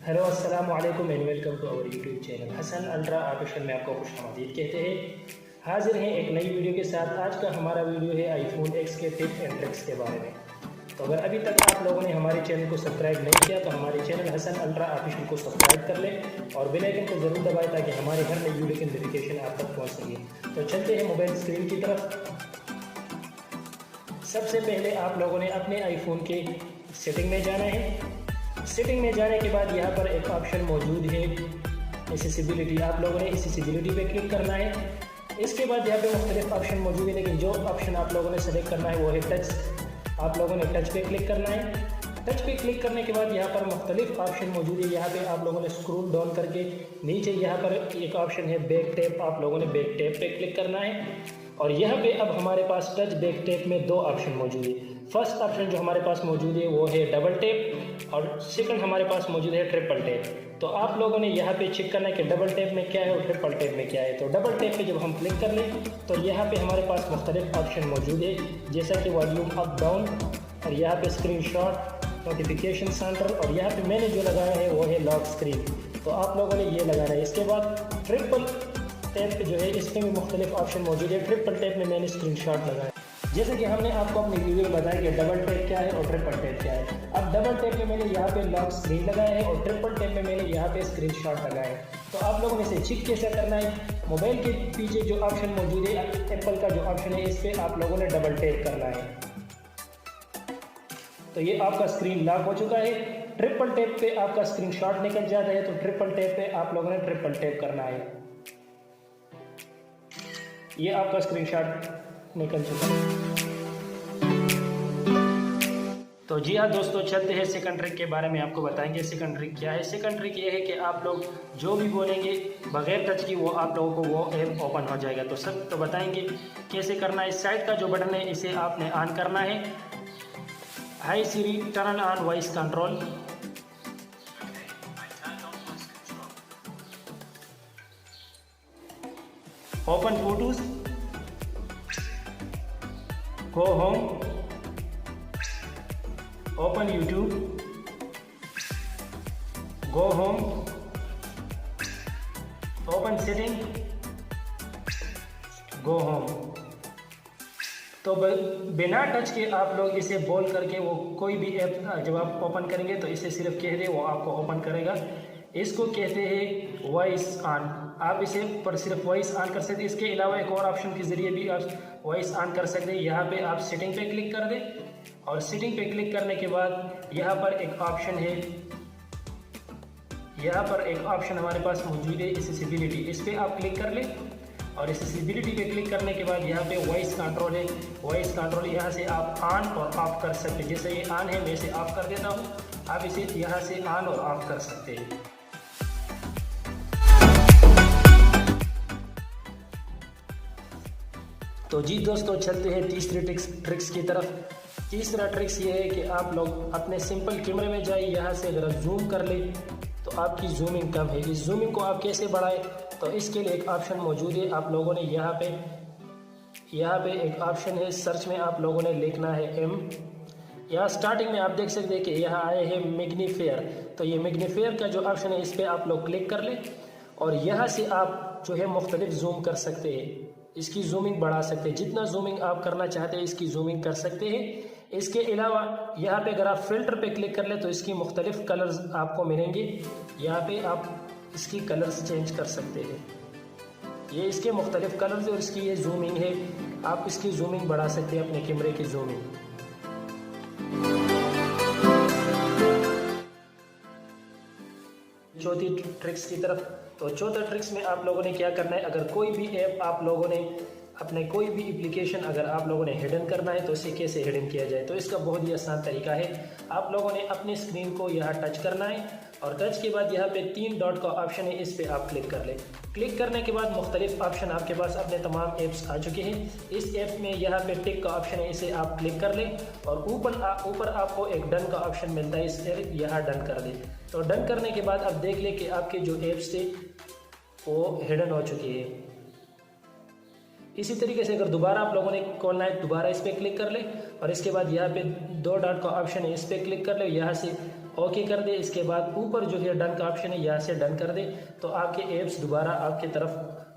Hello अस्सलाम वालेकुम and welcome to our YouTube channel Hasan ultra official में आपको खुशामदीद कहते हैं। हाजिर हैं एक नई वीडियो के साथ। आज का हमारा वीडियो है आईफोन X के टिप एंड ट्रिक्स के बारे में। तो अगर अभी तक आप लोगों ने हमारे चैनल को सब्सक्राइब नहीं किया तो हमारे चैनल हसन अल्ट्रा ऑफिशियल को सब्सक्राइब कर लें और बेल आइकन को ज़रूर दबाएं ताकि हमारे हर नई वीडियो की नोटिफिकेशन आप तक पहुँच सके। तो चलते हैं मोबाइल स्क्रीन की तरफ। सबसे पहले आप लोगों ने अपने आईफोन के सेटिंग में जाना है। सेटिंग में जाने के बाद यहाँ पर एक ऑप्शन मौजूद है एक्सेसिबिलिटी। आप लोगों ने एक्सेसिबिलिटी पे क्लिक करना है। इसके बाद यहाँ पे मुख्तलिफ ऑप्शन मौजूद है, लेकिन जो ऑप्शन आप लोगों ने सेलेक्ट करना है वो है टच। आप लोगों ने टच पे क्लिक करना है। टच पे क्लिक करने के बाद यहाँ पर मुख्तलिफ ऑप्शन मौजूद है। यहाँ पे आप लोगों ने स्क्रॉल डाउन करके नीचे यहाँ पर एक ऑप्शन है बैक टैप। आप लोगों ने बैक टैप पे क्लिक करना है और यहाँ पे अब हमारे पास टच बैक टैप में दो ऑप्शन मौजूद है। फर्स्ट ऑप्शन जो हमारे पास मौजूद है वो है डबल टैप और सेकंड हमारे पास मौजूद है ट्रिपल टैप। तो आप लोगों ने यहाँ पे चेक करना है कि डबल टैप में क्या है और ट्रिपल टैप में क्या है। तो डबल टैप पे जब हम क्लिक कर लें तो यहाँ पे हमारे पास मुख्तलिफ ऑप्शन मौजूद है, जैसा कि वॉल्यूम अप डाउन और यहाँ पे स्क्रीन शॉट, नोटिफिकेशन सेंटर और यहाँ पे मैंने जो लगाया है वो है लॉक स्क्रीन। तो आप लोगों ने ये लगाना है। इसके बाद ट्रिपल टैप जो है इसमें भी मुख्तलिफ ऑप्शन मौजूद है। ट्रिपल टैप में मैंने स्क्रीन शॉट लगाया, जैसे कि हमने आपको अपनी वीडियो में बताया कि डबल टैप क्या है और ट्रिपल टैप क्या है। अब डबल टैप में मैंने यहाँ पे लॉक स्क्रीन लगाया है और ट्रिपल टैप में मैंने यहाँ पे स्क्रीन शॉट लगाया है। तो आप लोगों ने इसे चेक कैसे करना है, मोबाइल के पीछे जो ऑप्शन मौजूद है एप्पल का जो ऑप्शन है इस पर आप लोगों ने डबल टैप करना है। तो ये आपका स्क्रीन लॉक हो चुका है। ट्रिपल टैप पे आपका स्क्रीन शॉट निकल जाता है, तो ट्रिपल टैप पे आप लोगों ने ट्रिपल टैप करना है। ये आपका स्क्रीन शॉट निकल चुका है। तो जी हाँ दोस्तों, चलते हैं सेकंड ट्रिक के बारे में आपको बताएंगे। सेकंड ट्रिक क्या है? सेकंड ट्रिक ये है कि आप लोग जो भी बोलेंगे बगैर टच की वो आप लोगों को वो ऐप ओपन हो जाएगा। तो सब तो बताएंगे कैसे करना है। इस साइड का जो बटन है इसे आपने ऑन करना है। Hi Siri turn on voice control. Open photos, go home, open YouTube, go home, open setting, go home. तो बिना टच के आप लोग इसे बोल करके वो कोई भी ऐप जब आप ओपन करेंगे तो इसे सिर्फ कह दे वो आपको ओपन करेगा। इसको कहते हैं वॉइस ऑन। आप इसे पर सिर्फ वॉइस ऑन कर सकते हैं। इसके अलावा एक और ऑप्शन के ज़रिए भी आप वॉइस ऑन कर सकते हैं। यहाँ पे आप सेटिंग पे क्लिक कर दें और सेटिंग पे क्लिक करने के बाद यहाँ पर एक ऑप्शन है, यहाँ पर एक ऑप्शन हमारे पास मौजूद है एक्सेसिबिलिटी। इस पर आप क्लिक कर लें और एक्सेसिबिलिटी पे क्लिक करने के बाद यहाँ पे वॉइस कंट्रोल है। वॉइस कंट्रोल यहाँ से आप ऑन और ऑफ कर सकते हैं। जैसे ये ऑन है मैं इसे ऑफ कर देता हूँ, आप इसे यहाँ से ऑन और ऑफ कर सकते हैं। तो जी दोस्तों, चलते हैं तीसरे ट्रिक्स की तरफ। तीसरा ट्रिक्स ये है कि आप लोग अपने सिंपल कैमरे में जाइए। यहाँ से अगर जूम कर ले तो आपकी जूमिंग कम है। इस जूमिंग को आप कैसे बढ़ाएं, तो इसके लिए एक ऑप्शन मौजूद है। आप लोगों ने यहाँ पे एक ऑप्शन है, सर्च में आप लोगों ने लिखना है M। यहाँ स्टार्टिंग में आप देख सकते हैं कि यहाँ आए हैं मैग्नीफायर। तो ये मैग्नीफायर का जो ऑप्शन है इस पर आप लोग क्लिक कर लें और यहाँ से आप जो है मुख्तलिफ जूम कर सकते हैं। इसकी जूमिंग बढ़ा सकते हैं, जितना जूमिंग आप करना चाहते हैं इसकी जूमिंग कर सकते हैं। इसके अलावा यहाँ पे अगर आप फिल्टर पे क्लिक कर ले तो इसकी मुख्तलिफ कलर्स आपको मिलेंगे। यहाँ पे आप इसकी कलर्स चेंज कर सकते हैं। ये इसके मुख्तलिफ कलर्स और इसकी ये जूमिंग है। आप इसकी जूमिंग बढ़ा सकते हैं, अपने कैमरे की जूमिंग। चौथी ट्रिक्स की तरफ। तो चौथा ट्रिक्स में आप लोगों ने क्या करना है, अगर कोई भी ऐप आप लोगों ने अपने कोई भी एप्लीकेशन अगर आप लोगों ने हिडन करना है तो इसे कैसे हिडन किया जाए। तो इसका बहुत ही आसान तरीका है। आप लोगों ने अपनी स्क्रीन को यहाँ टच करना है और टच के बाद यहाँ पे 3 डॉट का ऑप्शन है, इस पर आप क्लिक कर लें। क्लिक करने के बाद मुख्तलिफ ऑप्शन आपके पास अपने तमाम ऐप्स आ चुके हैं। इस ऐप में यहाँ पे टिक का ऑप्शन है, इसे आप क्लिक कर लें और ऊपर आपको एक डन का ऑप्शन मिलता है, इस पर यहाँ डन कर दें। तो डन करने के बाद अब देख लें कि आपके जो ऐप्स थे वो हिडन हो चुके हैं। इसी तरीके से अगर दोबारा आप लोगों ने खोलना है, दोबारा इस पर क्लिक कर ले और इसके बाद यहाँ पे 2 डॉट का ऑप्शन है, इस पर क्लिक कर ले। यहाँ से ओके कर दे। इसके बाद ऊपर जो है डन का ऑप्शन है, यहाँ से डन कर दे तो आपके ऐप्स दोबारा आपकी तरफ